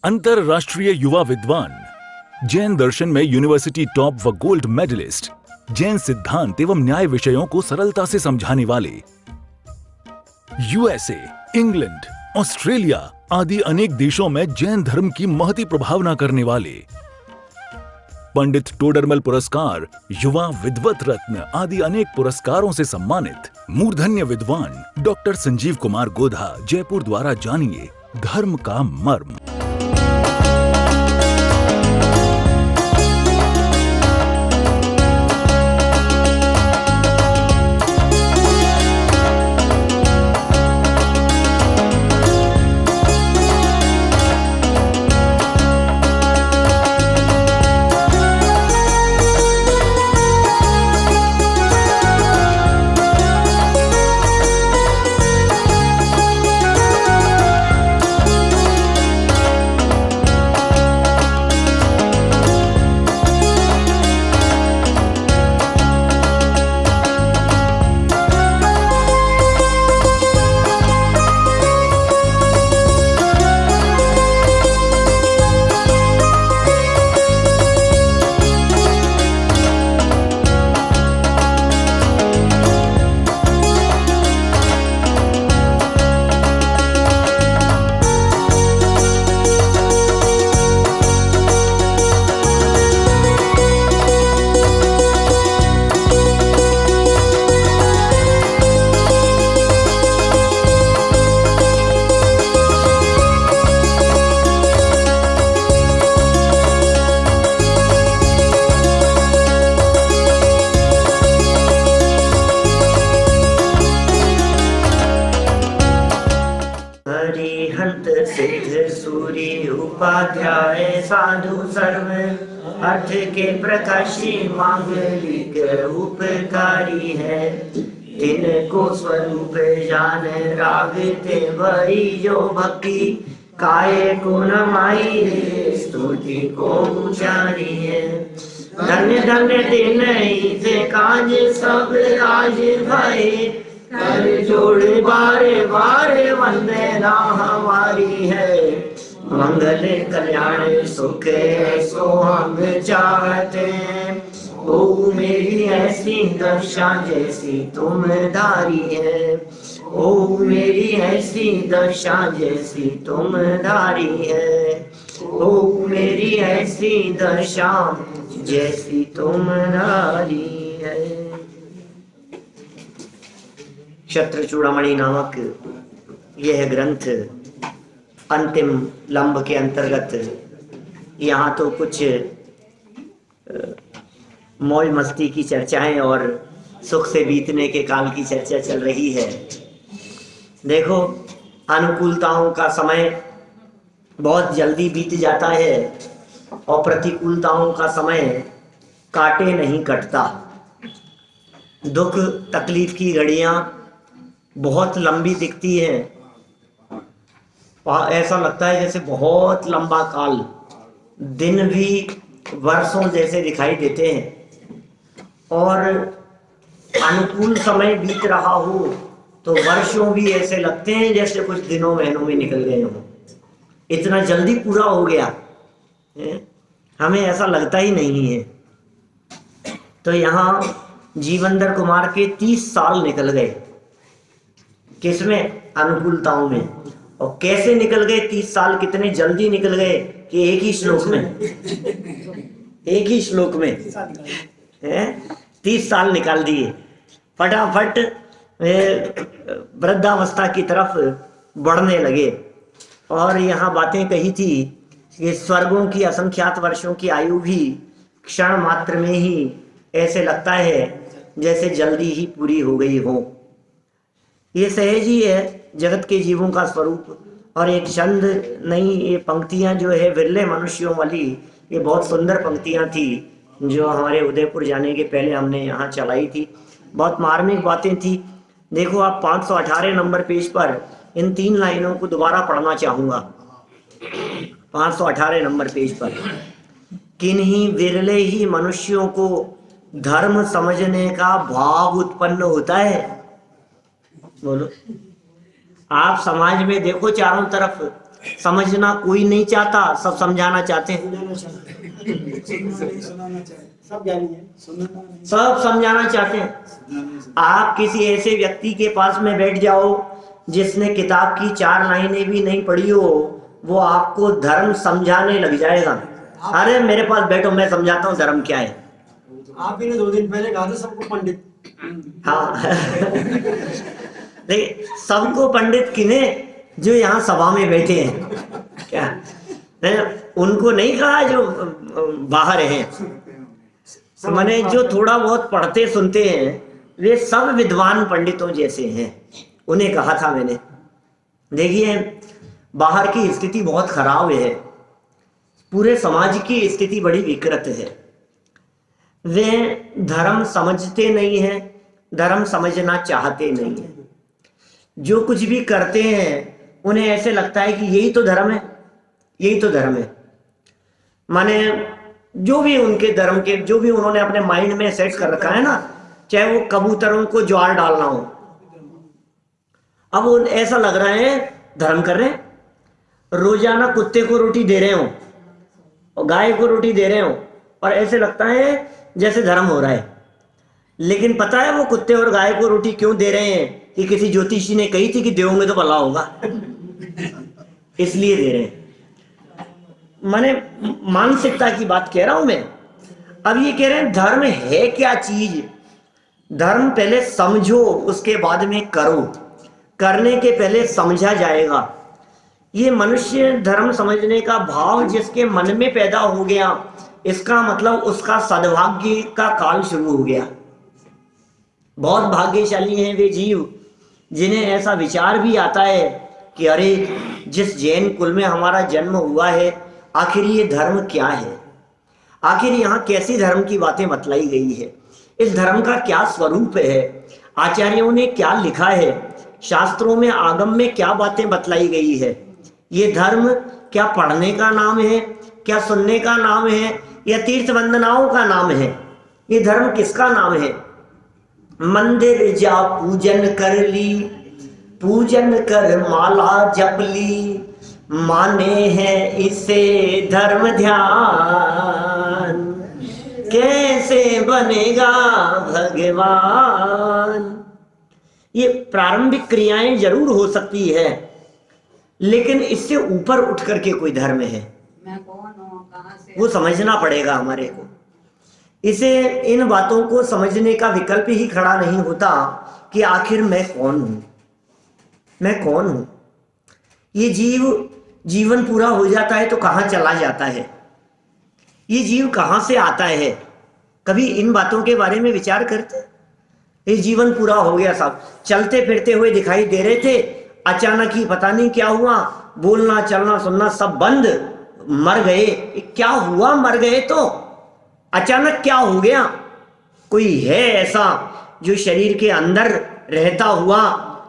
अंतरराष्ट्रीय युवा विद्वान, जैन दर्शन में यूनिवर्सिटी टॉप व गोल्ड मेडलिस्ट, जैन सिद्धांत एवं न्याय विषयों को सरलता से समझाने वाले, यूएसए, इंग्लैंड, ऑस्ट्रेलिया आदि अनेक देशों में जैन धर्म की महती प्रभावना करने वाले, पंडित टोडरमल पुरस्कार, युवा विद्वत रत्न आदि अनेक पुरस्कारों से सम्मानित मूर्धन्य विद्वान डॉक्टर संजीव कुमार गोधा जयपुर द्वारा जानिए धर्म का मर्म। सिद्ध सूर्य उपाध्याय साधु सर्व अर्थ के प्रकाशी मांगलिक उपकारी है। तिनको स्वरूप जान रागते वही जो भक्ति काय को नमाई स्तुति को उचारी है। धन्य धन्य दिन से काज सब राज भय कर जोड़ बारे बारे वंदना हमारी है। मंगल कल्याण सुख सो हम चाहते ओ मेरी ऐसी दशा जैसी तुम धारी है। ओ मेरी ऐसी दशा जैसी तुम धारी है। ओ मेरी ऐसी दशा जैसी तुम धारी है। क्षत्रचूड़ामणि नामक यह ग्रंथ अंतिम लंब के अंतर्गत यहाँ तो कुछ मौज मस्ती की चर्चाएं और सुख से बीतने के काल की चर्चा चल रही है। देखो, अनुकूलताओं का समय बहुत जल्दी बीत जाता है और प्रतिकूलताओं का समय काटे नहीं कटता। दुख तकलीफ की घड़ियां बहुत लंबी दिखती है। ऐसा लगता है जैसे बहुत लंबा काल, दिन भी वर्षों जैसे दिखाई देते हैं और अनुकूल समय बीत रहा हो तो वर्षों भी ऐसे लगते हैं जैसे कुछ दिनों महीनों में निकल गए हों। इतना जल्दी पूरा हो गया है? हमें ऐसा लगता ही नहीं है। तो यहाँ जीवनधर कुमार के 30 साल निकल गए। किसमें? अनुकूलताओं में। और कैसे निकल गए 30 साल, कितने जल्दी निकल गए कि एक ही श्लोक में है 30 साल निकाल दिए। फटाफट वृद्धावस्था की तरफ बढ़ने लगे। और यहाँ बातें कही थी कि स्वर्गों की असंख्यात वर्षों की आयु भी क्षण मात्र में ही ऐसे लगता है जैसे जल्दी ही पूरी हो गई हो। ये सहज ही है जगत के जीवों का स्वरूप। और एक छंद नहीं, ये पंक्तियां जो है विरले मनुष्यों वाली, ये बहुत सुंदर पंक्तियां थी जो हमारे उदयपुर जाने के पहले हमने यहाँ चलाई थी। बहुत मार्मिक बातें थी। देखो, आप 518 नंबर पेज पर इन 3 लाइनों को दोबारा पढ़ना चाहूंगा। 518 नंबर पेज पर, किन्हीं विरले ही मनुष्यों को धर्म समझने का भाव उत्पन्न होता है। बोलो, आप समाज में देखो चारों तरफ समझना कोई नहीं चाहता, सब समझाना चाहते हैं। सब समझाना चाहते हैं। आप किसी ऐसे व्यक्ति के पास में बैठ जाओ जिसने किताब की 4 लाइनें भी नहीं पढ़ी हो, वो आपको धर्म समझाने लग जाएगा। अरे मेरे पास बैठो, मैं समझाता हूँ धर्म क्या है। आप ही ने 2 दिन पहले कहा था सबको पंडित। हाँ देखिए, सबको पंडित किने, जो यहाँ सभा में बैठे हैं क्या, नहीं, उनको नहीं कहा जो बाहर हैं। माने जो थोड़ा बहुत पढ़ते सुनते हैं वे सब विद्वान पंडितों जैसे हैं, उन्हें कहा था मैंने। देखिए, बाहर की स्थिति बहुत खराब है, पूरे समाज की स्थिति बड़ी विकृत है। वे धर्म समझते नहीं हैं, धर्म समझना चाहते नहीं हैं। जो कुछ भी करते हैं उन्हें ऐसे लगता है कि यही तो धर्म है, यही तो धर्म है। माने जो भी उनके धर्म के, जो भी उन्होंने अपने माइंड में सेट कर रखा है ना, चाहे वो कबूतरों को ज्वार डालना हो, अब वो ऐसा लग रहा है धर्म कर रहे हैं। रोजाना कुत्ते को रोटी दे रहे हो और गाय को रोटी दे रहे हो, और ऐसे लगता है जैसे धर्म हो रहा है। लेकिन पता है वो कुत्ते और गाय को रोटी क्यों दे रहे हैं? कि किसी ज्योतिषी ने कही थी कि दोगे तो भला होगा, इसलिए दे रहे हैं। माने मानसिकता की बात कह रहा हूं मैं। अब ये कह रहे हैं धर्म है क्या चीज? धर्म पहले समझो, उसके बाद में करो। करने के पहले समझा जाएगा। ये मनुष्य धर्म समझने का भाव जिसके मन में पैदा हो गया, इसका मतलब उसका सद्भाग्य का काल शुरू हो गया। बहुत भाग्यशाली हैं वे जीव जिन्हें ऐसा विचार भी आता है कि अरे जिस जैन कुल में हमारा जन्म हुआ है, आखिर ये धर्म क्या है, आखिर यहाँ कैसी धर्म की बातें बतलाई गई है, इस धर्म का क्या स्वरूप है, आचार्यों ने क्या लिखा है, शास्त्रों में आगम में क्या बातें बतलाई गई है। ये धर्म क्या पढ़ने का नाम है, क्या सुनने का नाम है, या तीर्थ वंदनाओं का नाम है? ये धर्म किसका नाम है? मंदिर जा पूजन कर ली, पूजन कर माला जप ली, माने हैं इसे धर्म ध्यान, कैसे बनेगा भगवान। ये प्रारंभिक क्रियाएं जरूर हो सकती है, लेकिन इससे ऊपर उठ करके कोई धर्म है, मैं कौन हूँ, कहाँ से, वो समझना पड़ेगा हमारे को। इसे, इन बातों को समझने का विकल्प ही खड़ा नहीं होता कि आखिर मैं कौन हूं, मैं कौन हूं। ये जीव, जीवन पूरा हो जाता है तो कहां चला जाता है? ये जीव कहां से आता है? कभी इन बातों के बारे में विचार करते? ये जीवन पूरा हो गया, साहब चलते फिरते हुए दिखाई दे रहे थे, अचानक ही पता नहीं क्या हुआ, बोलना चलना सुनना सब बंद, मर गए। क्या हुआ? मर गए तो अचानक क्या हो गया? कोई है ऐसा जो शरीर के अंदर रहता हुआ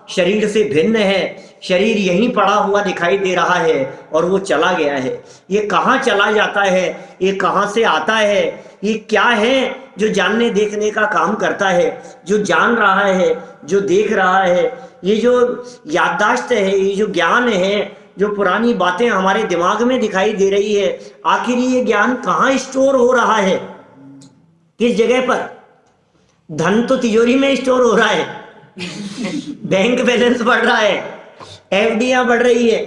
शरीर से भिन्न है, शरीर यहीं पड़ा हुआ दिखाई दे रहा है और वो चला गया है। ये कहाँ चला जाता है? ये कहाँ से आता है? ये क्या है जो जानने देखने का काम करता है, जो जान रहा है, जो देख रहा है? ये जो याददाश्त है, ये जो ज्ञान है, जो पुरानी बातें हमारे दिमाग में दिखाई दे रही है, आखिर ये ज्ञान कहाँ स्टोर हो रहा है? किस जगह पर? धन तो तिजोरी में स्टोर हो रहा है, बैंक बैलेंस बढ़ रहा है, एफडियां बढ़ रही है,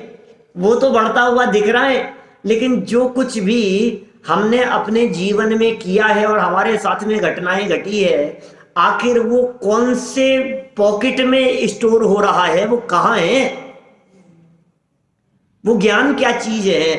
वो तो बढ़ता हुआ दिख रहा है। लेकिन जो कुछ भी हमने अपने जीवन में किया है और हमारे साथ में घटनाएं घटी है, आखिर वो कौन से पॉकेट में स्टोर हो रहा है? वो कहाँ है? वो ज्ञान क्या चीज है?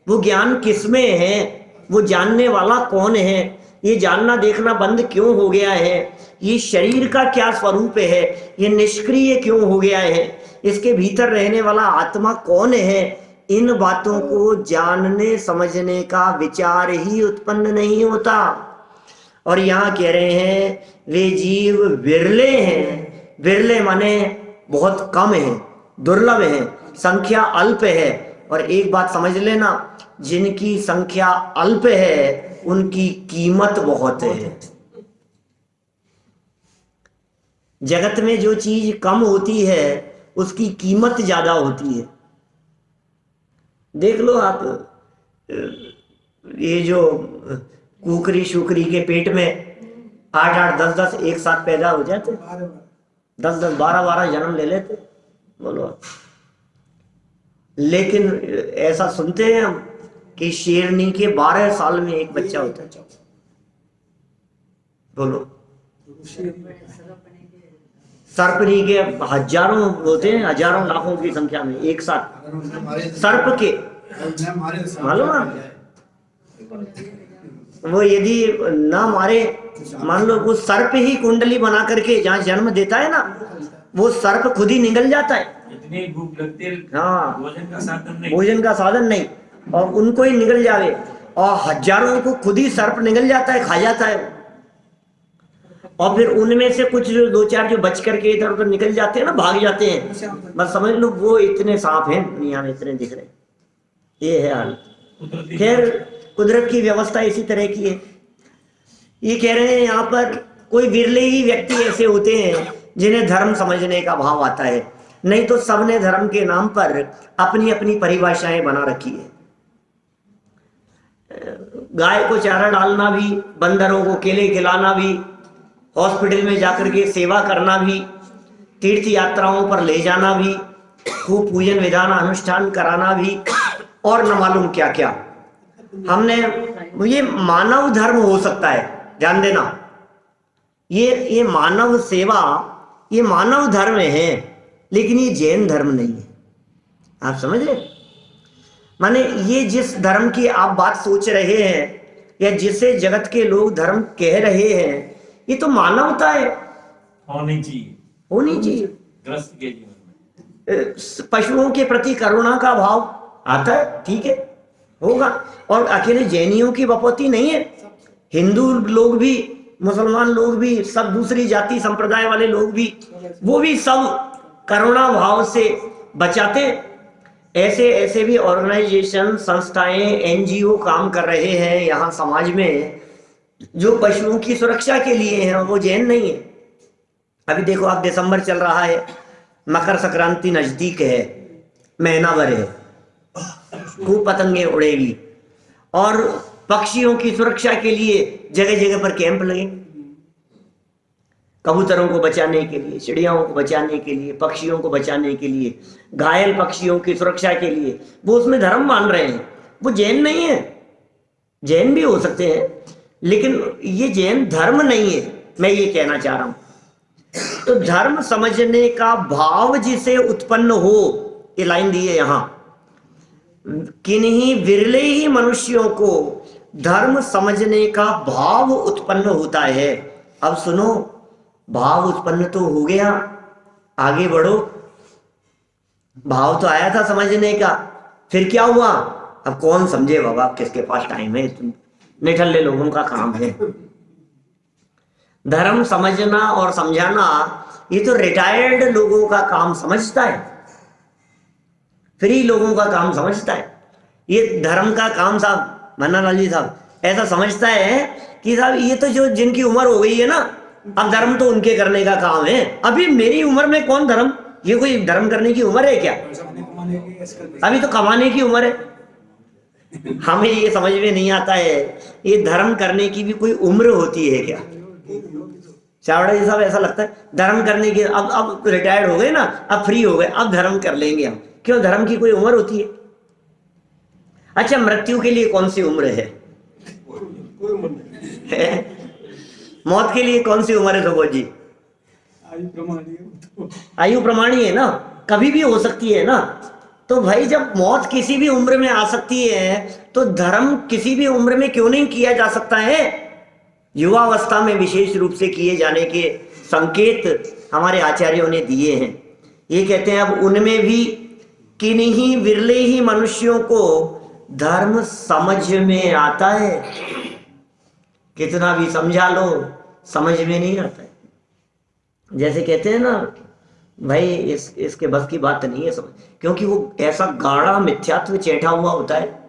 वो ज्ञान किसमें है? वो जानने वाला कौन है? ये जानना देखना बंद क्यों हो गया है? ये शरीर का क्या स्वरूप है? ये निष्क्रिय क्यों हो गया है? इसके भीतर रहने वाला आत्मा कौन है? इन बातों को जानने समझने का विचार ही उत्पन्न नहीं होता। और यहाँ कह रहे हैं वे जीव विरले हैं। विरले माने बहुत कम है, दुर्लभ है, संख्या अल्प है। और एक बात समझ लेना, जिनकी संख्या अल्प है उनकी कीमत बहुत है। जगत में जो चीज कम होती है उसकी कीमत ज्यादा होती है। देख लो आप, ये जो कुकरी शुकरी के पेट में 8-8 10-10 एक साथ पैदा हो जाते, 10-10 12-12 जन्म ले लेते, बोलो। लेकिन ऐसा सुनते हैं हम कि शेरनी के 12 साल में एक बच्चा होता है, बोलो। सर्पनी के हजारों होते हैं, हजारों लाखों की संख्या में एक साथ सर्प के, मालूम है? वो यदि ना मारे, मान लो वो सर्प ही कुंडली बना करके जहाँ जन्म देता है ना, वो सर्प खुद ही निगल जाता है। इतनी भूख लगती है, हाँ, भोजन का साधन नहीं, और उनको ही निगल जावे, और हजारों को खुद ही सर्प निगल जाता है, खा जाता है। और फिर उनमें से कुछ जो 2-4 जो बच करके इधर उधर निकल जाते हैं ना, भाग जाते हैं, बस समझ लो वो इतने सांप हैं दुनिया में, इतने दिख रहे, ये है हाल। खैर, कुदरत की व्यवस्था इसी तरह की है। ये कह रहे हैं यहाँ पर कोई विरले ही व्यक्ति ऐसे होते हैं जिन्हें धर्म समझने का भाव आता है, नहीं तो सबने धर्म के नाम पर अपनी अपनी परिभाषाएं बना रखी है। गाय को चारा डालना भी, बंदरों को केले खिलाना भी, हॉस्पिटल में जाकर के सेवा करना भी, तीर्थ यात्राओं पर ले जाना भी, खूब पूजन विधान अनुष्ठान कराना भी, और न मालूम क्या क्या। हमने ये मानव धर्म हो सकता है, ध्यान देना, ये मानव सेवा, ये मानव धर्म है, लेकिन ये जैन धर्म नहीं है। आप समझ रहे? माने ये जिस धर्म की आप बात सोच रहे हैं, या जिसे जगत के लोग धर्म कह रहे हैं, ये तो मानवता है, होनी चाहिए, होनी चाहिए। ग्रस्त के जीवन में पशुओं के प्रति करुणा का भाव आता है, ठीक है, होगा। और अकेले जैनियों की बपौती नहीं है, हिंदू लोग भी, मुसलमान लोग भी, सब दूसरी जाति संप्रदाय वाले लोग भी, वो भी सब करुणा भाव से बचाते। ऐसे ऐसे भी ऑर्गेनाइजेशन, संस्थाएं, एनजीओ काम कर रहे हैं यहाँ समाज में, जो पशुओं की सुरक्षा के लिए हैं, वो जैन नहीं है। अभी देखो आप, दिसंबर चल रहा है, मकर संक्रांति नजदीक है, महीना भर है, खूब पतंगे उड़ेगी, और पक्षियों की सुरक्षा के लिए जगह जगह पर कैंप लगे, कबूतरों को बचाने के लिए, चिड़ियाओं को बचाने के लिए, पक्षियों को बचाने के लिए, घायल पक्षियों की सुरक्षा के लिए। वो उसमें धर्म मान रहे हैं, वो जैन नहीं है। जैन भी हो सकते हैं, लेकिन ये जैन धर्म नहीं है, मैं ये कहना चाह रहा हूं। तो धर्म समझने का भाव जिसे उत्पन्न हो, ये लाइन दी है यहां, किन्हीं विरले ही मनुष्यों को धर्म समझने का भाव उत्पन्न होता है। अब सुनो, भाव उत्पन्न तो हो गया, आगे बढ़ो। भाव तो आया था समझने का, फिर क्या हुआ? अब कौन समझे बाबा, किसके पास टाइम है, निठल्ले लोगों का काम है। धर्म समझना और समझाना ये तो रिटायर्ड लोगों का काम समझता है, फ्री लोगों का काम समझता है। ये धर्म का काम साहब मन्नालाल जी साहब ऐसा समझता है कि साहब ये तो जो जिनकी उम्र हो गई है ना, अब धर्म तो उनके करने का काम है। अभी मेरी उम्र में कौन धर्म, ये कोई धर्म करने की उम्र है क्या? अभी तो कमाने की उम्र है। हमें ये समझ में नहीं आता है, ये धर्म करने की भी कोई उम्र होती है क्या? चावड़ा जी साहब ऐसा लगता है धर्म करने की, अब रिटायर्ड हो गए ना, अब फ्री हो गए, अब धर्म कर लेंगे हम। क्यों, धर्म की कोई उम्र होती है? अच्छा, मृत्यु के लिए कौन सी उम्र है? मौत के लिए कौन सी उम्र है सुबोध जी? आयु प्रमाणी है ना, कभी भी हो सकती है ना। तो भाई जब मौत किसी भी उम्र में आ सकती है, तो धर्म किसी भी उम्र में क्यों नहीं किया जा सकता है? युवावस्था में विशेष रूप से किए जाने के संकेत हमारे आचार्यों ने दिए हैं। ये कहते हैं अब उनमें भी किन्हीं विरले ही मनुष्यों को धर्म समझ में आता है। कितना भी समझा लो, समझ में नहीं आता है। जैसे कहते हैं ना भाई, इसके बस की बात नहीं है समझ, क्योंकि वो ऐसा गाढ़ा मिथ्यात्व चैठा हुआ होता है,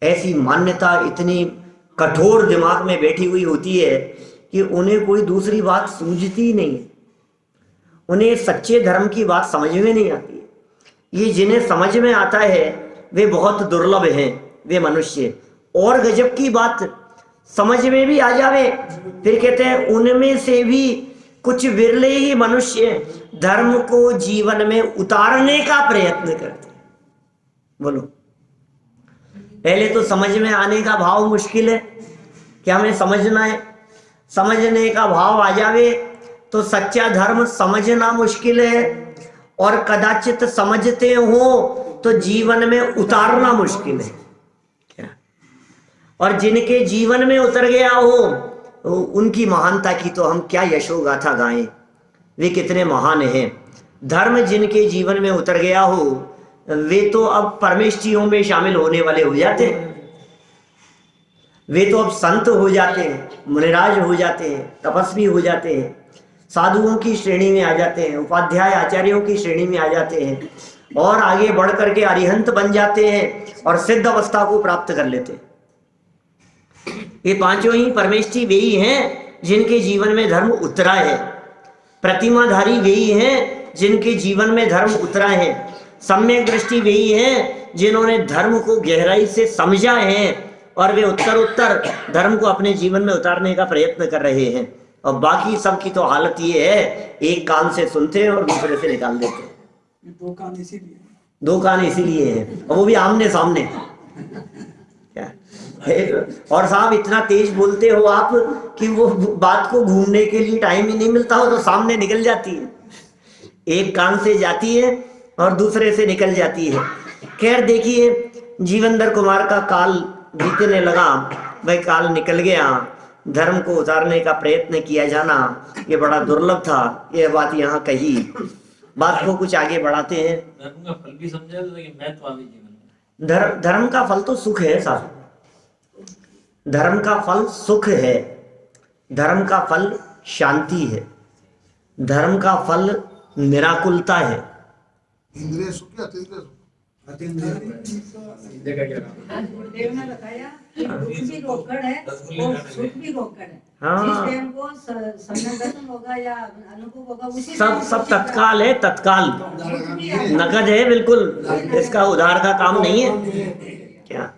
ऐसी मान्यता इतनी कठोर दिमाग में बैठी हुई होती है कि उन्हें कोई दूसरी बात सूझती ही नहीं है, उन्हें सच्चे धर्म की बात समझ में नहीं आती है। ये जिन्हें समझ में आता है वे बहुत दुर्लभ हैं वे मनुष्य। और गजब की बात, समझ में भी आ जावे, फिर कहते हैं उनमें से भी कुछ विरले ही मनुष्य धर्म को जीवन में उतारने का प्रयत्न करते हैं। बोलो, पहले तो समझ में आने का भाव मुश्किल है कि हमें समझना है, समझने का भाव आ जावे तो सच्चा धर्म समझना मुश्किल है, और कदाचित समझते हो तो जीवन में उतारना मुश्किल है क्या? और जिनके जीवन में उतर गया हो उनकी महानता की तो हम क्या यशोगाथा गाएं, वे कितने महान हैं। धर्म जिनके जीवन में उतर गया हो वे तो अब परमेष्ठियों में शामिल होने वाले हो जाते हैं, वे तो अब संत हो जाते हैं, मुनिराज हो जाते हैं, तपस्वी हो जाते हैं, साधुओं की श्रेणी में आ जाते हैं, उपाध्याय आचार्यों की श्रेणी में आ जाते हैं, और आगे बढ़ करके अरिहंत बन जाते हैं और सिद्ध अवस्था को प्राप्त कर लेते हैं। ये पांचों ही परमेष्ठी वे ही हैं जिनके जीवन में धर्म उतरा है, प्रतिमाधारी वे ही हैं जिनके जीवन में धर्म उतरा है, सम्यक दृष्टि वे ही हैं जिन्होंने धर्म को गहराई से समझा है, और वे उत्तर उत्तर धर्म को अपने जीवन में उतारने का प्रयत्न कर रहे हैं। और बाकी सब की तो हालत ये है, एक कान से सुनते हैं और दूसरे से निकाल देते हैं। दो कान इसीलिए हैं, और वो भी आमने सामने। और साहब इतना तेज बोलते हो आप कि वो बात को घूमने के लिए टाइम ही नहीं मिलता हो तो सामने निकल जाती है, एक कान से जाती है और दूसरे से निकल जाती है। खैर देखिए, जीवनधर कुमार का काल बीतने लगा, वह काल निकल गया। धर्म को उतारने का प्रयत्न किया जाना ये बड़ा दुर्लभ था, यह बात यहाँ कही। बात को कुछ आगे बढ़ाते हैं। धर्म का फल भी समझा, लेकिन महत्व आगे जीवन में धर्म का फल तो सुख है साहब, धर्म का फल सुख है, धर्म का फल शांति है, धर्म का फल निराकुलता है। इंद्रिय सुख या अतीन्द्रिय सुख? गुरुदेव ने बताया कि दुख भी रोकड़ है और सुख भी रोकड़ है। हाँ। जिस टाइम को संगठन होगा या अनुभव होगा उसी सब तत्काल है, तत्काल नकद है, बिल्कुल इसका उधार का काम नहीं है क्या?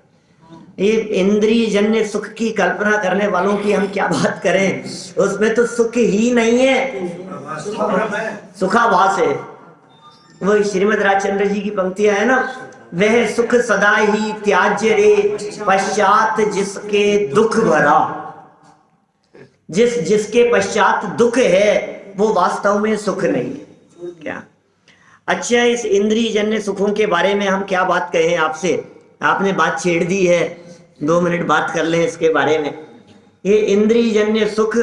ये इंद्रिय जन्य सुख की कल्पना करने वालों की हम क्या बात करें, उसमें तो सुख ही नहीं है, सुखाभास है। वो श्रीमद् राजचंद्र जी की पंक्तियां है ना, वह सुख सदा ही त्याज्य रे पश्चात जिसके दुख भरा। जिसके पश्चात दुख है वो वास्तव में सुख नहीं है क्या? अच्छा, इस इंद्रिय जन्य सुखों के बारे में हम क्या बात कहें आपसे, आपने बात छेड़ दी है, 2 मिनट बात कर लें इसके बारे में। ये इंद्रिय जन्य सुख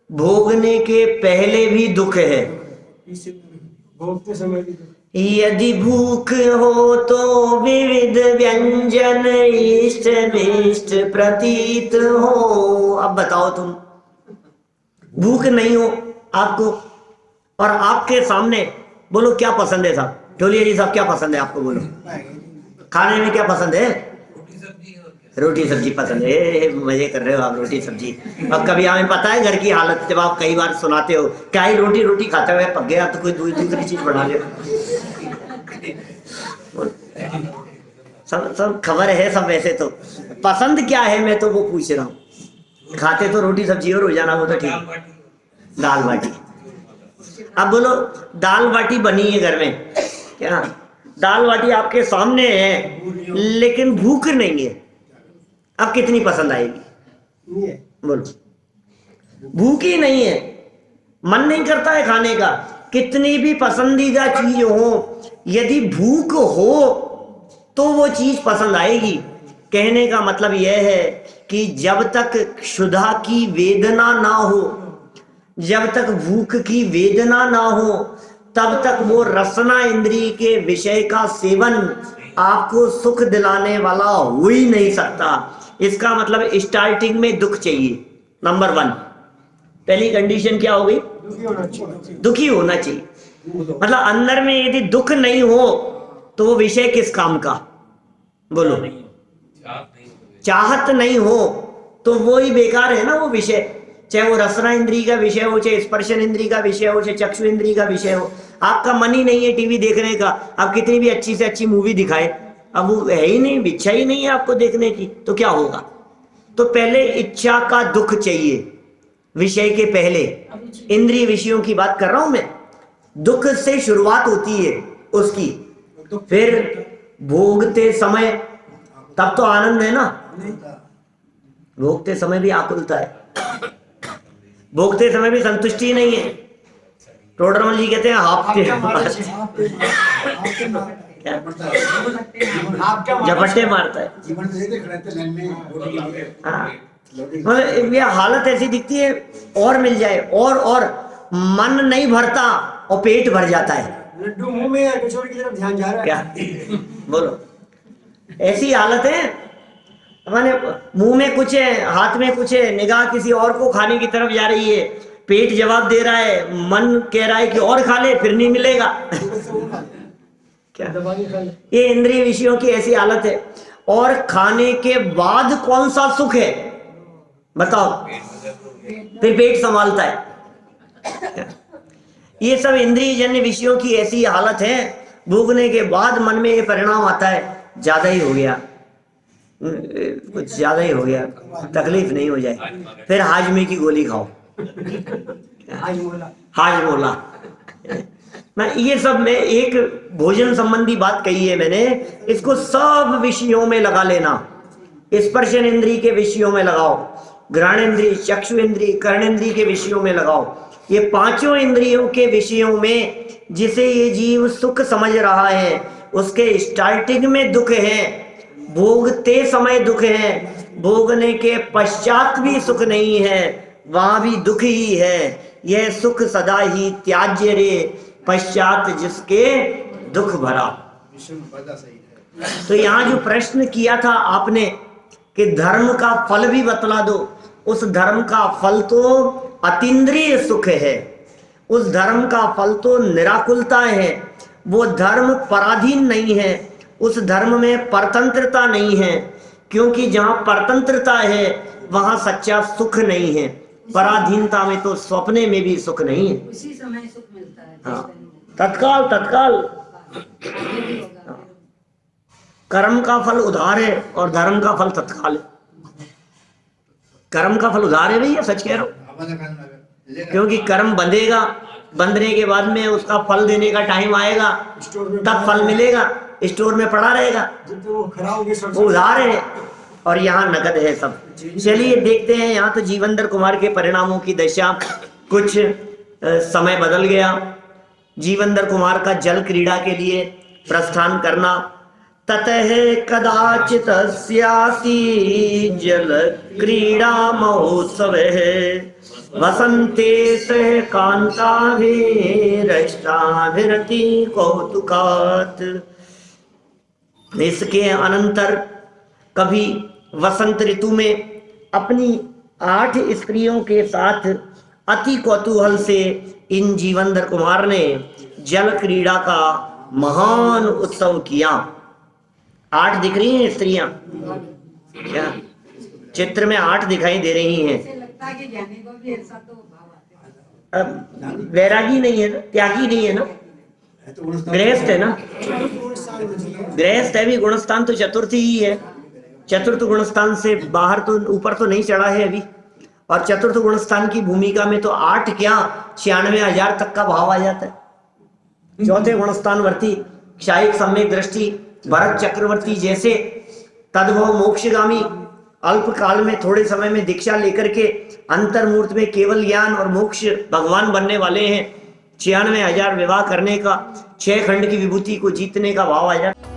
भोगने के पहले भी दुख है, भोगते समय भी। यदि भूख हो तो विविध व्यंजन इष्ट निष्ठ प्रतीत हो। अब बताओ, तुम भूख नहीं हो आपको और आपके सामने बोलो क्या पसंद है साहब, ढोलिया जी साहब क्या पसंद है आपको, बोलो खाने में क्या पसंद है? रोटी सब्जी पसंद है। मजे कर रहे हो आप, रोटी सब्जी। अब कभी हमें पता है घर की हालत, जब आप कई बार सुनाते हो क्या ही रोटी रोटी खाते हुए पक गया तो कोई दूसरी चीज बना ले। सब खबर है सब, वैसे तो पसंद क्या है मैं तो वो पूछ रहा हूँ। खाते तो रोटी सब्जी और रोजाना वो तो ठीक, दाल बाटी। अब बोलो दाल बाटी बनी है घर में, क्या दाल बाटी आपके सामने है लेकिन भूख नहीं है, अब कितनी पसंद आएगी? बोलो, भूख ही नहीं है, मन नहीं करता है खाने का। कितनी भी पसंदीदा चीज हो, यदि भूख हो तो वो चीज पसंद आएगी। कहने का मतलब यह है कि जब तक क्षुधा की वेदना ना हो, जब तक भूख की वेदना ना हो, तब तक वो रसना इंद्रिय के विषय का सेवन आपको सुख दिलाने वाला हो ही नहीं सकता। इसका मतलब स्टार्टिंग में दुख चाहिए, नंबर 1। पहली कंडीशन क्या हो गई? दुखी होना चाहिए। मतलब अंदर में यदि दुख नहीं हो तो वो विषय किस काम का? बोलो, चाहत नहीं हो तो वो ही बेकार है ना वो विषय। चाहे वो रसना इंद्रिय का विषय हो, चाहे स्पर्शन इंद्रिय का विषय हो, चाहे चक्षु इंद्रिय का विषय हो, आपका मन ही नहीं है टीवी देखने का, आप कितनी भी अच्छी से अच्छी मूवी दिखाए अब वो है ही नहीं, इच्छा ही नहीं है आपको देखने की, तो क्या होगा? तो पहले इच्छा का दुख चाहिए विषय के पहले। इंद्रिय विषयों की बात कर रहा हूं मैं। दुख से शुरुआत होती है उसकी, फिर भोगते समय तब तो आनंद है ना। भोगते समय भी आकुलता है, भोगते समय भी संतुष्टि नहीं है। टोडरमल जी कहते हैं हाफते झपट्टे मारता है। हाँ, मतलब यह हालत ऐसी दिखती है, और मिल जाए और मन नहीं भरता और पेट भर जाता है। लड्डू मुंह में या किशोर की तरफ ध्यान जा रहा है। क्या बोलो, ऐसी हालत है, माने मुंह में कुछ है, हाथ में कुछ है, निगाह किसी और को खाने की तरफ जा रही है, पेट जवाब दे रहा है, मन कह रहा है कि और खा ले, फिर नहीं मिलेगा। क्या ये इंद्रिय विषयों की ऐसी हालत है। और खाने के बाद कौन सा सुख है बताओ? फिर पेट संभालता है। ये सब इंद्रिय जन्य विषयों की ऐसी हालत है। भोगने के बाद मन में ये परिणाम आता है, ज्यादा ही हो गया, कुछ ज्यादा ही हो गया, तकलीफ नहीं हो जाए, फिर हाजमे की गोली खाओ। हाजमोला ना, ये सब में एक भोजन संबंधी बात कही है मैंने। इसको सब विषयों में लगा लेना। स्पर्शन इंद्रिय के विषयों में लगाओ, घ्राण इंद्रिय, चक्षु इंद्रिय, कर्ण इंद्रिय के विषयों में लगाओ। ये पांचों इंद्रियों के विषयों में जिसे ये जीव सुख समझ रहा है, उसके स्टार्टिंग में दुख है, भोगते समय दुख है, भोगने के पश्चात भी सुख नहीं है, वहां भी दुख ही है। यह सुख सदा ही त्याज्य रे, पश्चात जिसके दुख भरा। तो यहाँ जो प्रश्न किया था आपने कि धर्म का फल भी बतला दो, उस धर्म का फल तो अतीन्द्रिय सुख है, उस धर्म का फल तो निराकुलता है। वो धर्म पराधीन नहीं है, उस धर्म में परतंत्रता नहीं है, क्योंकि जहां परतंत्रता है वहां सच्चा सुख नहीं है। पराधीनता में तो स्वप्ने में भी सुख नहीं है। उसी समय सुख मिलता है। हाँ, तत्काल तत्काल। कर्म का फल उधार है और धर्म का फल तत्काल है। कर्म का फल उधार है भैया, सच कह रहा हूं, क्योंकि कर्म बंधेगा, बंधने के बाद में उसका फल देने का टाइम आएगा, तब फल मिलेगा, स्टोर में पड़ा रहेगा, वो उधार है। और यहाँ नगद है सब। चलिए देखते हैं, यहाँ तो जीवंदर कुमार के परिणामों की दशा। कुछ समय बदल गया। जीवंदर कुमार का जल क्रीड़ा के लिए प्रस्थान करना। ततः कदाचित स्यासी जल क्रीड़ा महोत्सव वसंते सह कांताभिरष्टाभिरति कौतुकात्। इसके अनंतर कभी वसंत ऋतु में अपनी 8 स्त्रियों के साथ अति कौतूहल से इन जीवंदर कुमार ने जल क्रीड़ा का महान उत्सव किया। 8 दिख रही हैं स्त्रियां, क्या चित्र में 8 दिखाई दे रही हैं। लगता है कि जाने को भी ऐसा तो भाव आता है। अब वैरागी नहीं है ना, त्यागी नहीं है ना, गृहस्थ है ना, गृहस्थ है भी। गुणस्थान तो चतुर्थी ही है, चतुर्थ गुणस्थान से बाहर तो ऊपर तो नहीं चढ़ा है अभी। और चतुर्थ गुणस्थान की भूमिका में तो 8 क्या 96,000 तक का भाव आ जाता है। चौथे गुणस्थानवर्ती क्षायिक सम्यक दृष्टि भरत चक्रवर्ती जैसे तद्भव मोक्षगामी अल्प काल में थोड़े समय में दीक्षा लेकर के अंतर्मूर्त में केवल ज्ञान और मोक्ष भगवान बनने वाले हैं। 96,000 विवाह करने का, 6 खंड की विभूति को जीतने का भाव आ जाता है।